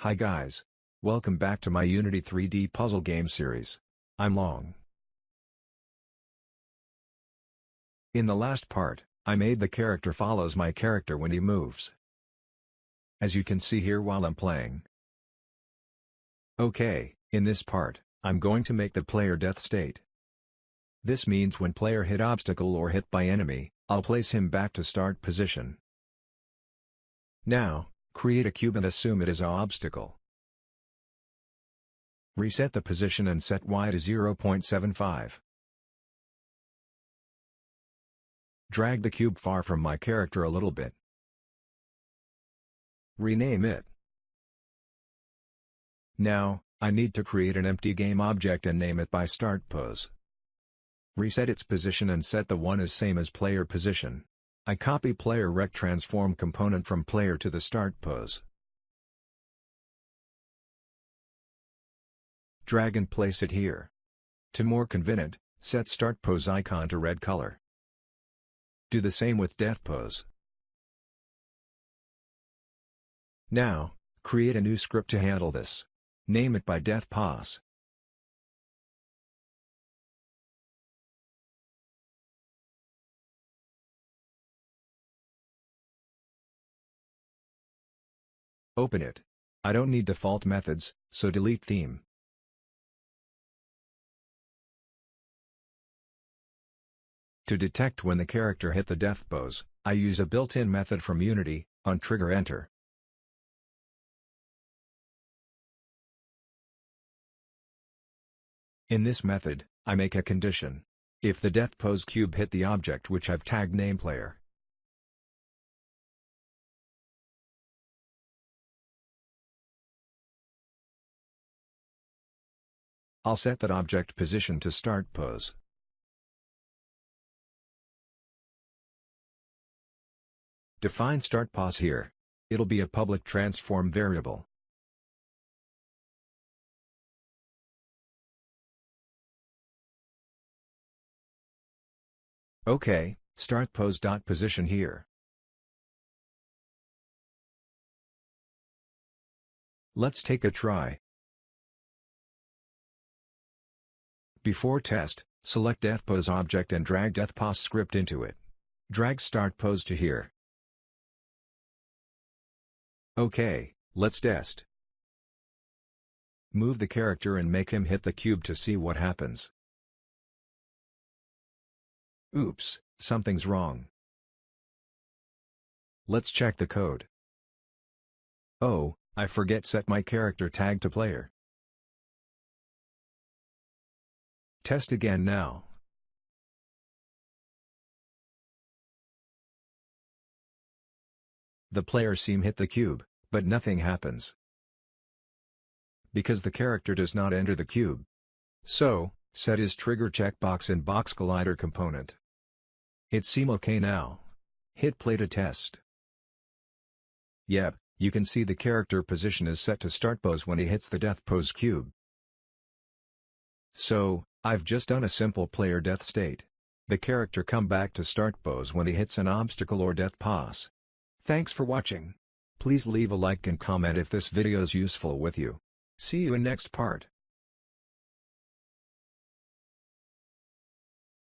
Hi guys. Welcome back to my Unity 3D puzzle game series. I'm Long. In the last part, I made the character follows my character when he moves. As you can see here while I'm playing. Okay, in this part, I'm going to make the player death state. This means when player hit obstacle or hit by enemy, I'll place him back to start position. Now, create a cube and assume it is an obstacle. Reset the position and set Y to 0.75. Drag the cube far from my character a little bit. Rename it. Now, I need to create an empty game object and name it by start pose. Reset its position and set the one as same as player position. I copy player rect transform component from player to the start pose. Drag and place it here. To more convenient, set start pose icon to red color. Do the same with death pose. Now, create a new script to handle this. Name it by death pose. Open it. I don't need default methods, so delete theme. To detect when the character hit the death pose, I use a built-in method from Unity, on trigger enter. In this method, I make a condition. If the death pose cube hit the object which I've tagged namePlayer. I'll set that object position to start pose. Define start pose here. It'll be a public transform variable. OK, start pose.position here. Let's take a try. Before test, select death pose object and drag death pose script into it. Drag start pose to here. OK, let's test. Move the character and make him hit the cube to see what happens. Oops, something's wrong. Let's check the code. Oh, I forget set my character tag to player. Test again now. The player seem hit the cube, but nothing happens. Because the character does not enter the cube. So, set his trigger checkbox in box collider component. It seem okay now. Hit play to test. Yep, you can see the character position is set to start pose when he hits the death pose cube. So, I've just done a simple player death state. The character come back to start pose when he hits an obstacle or death pose. Thanks for watching. Please leave a like and comment if this video is useful with you. See you in next part.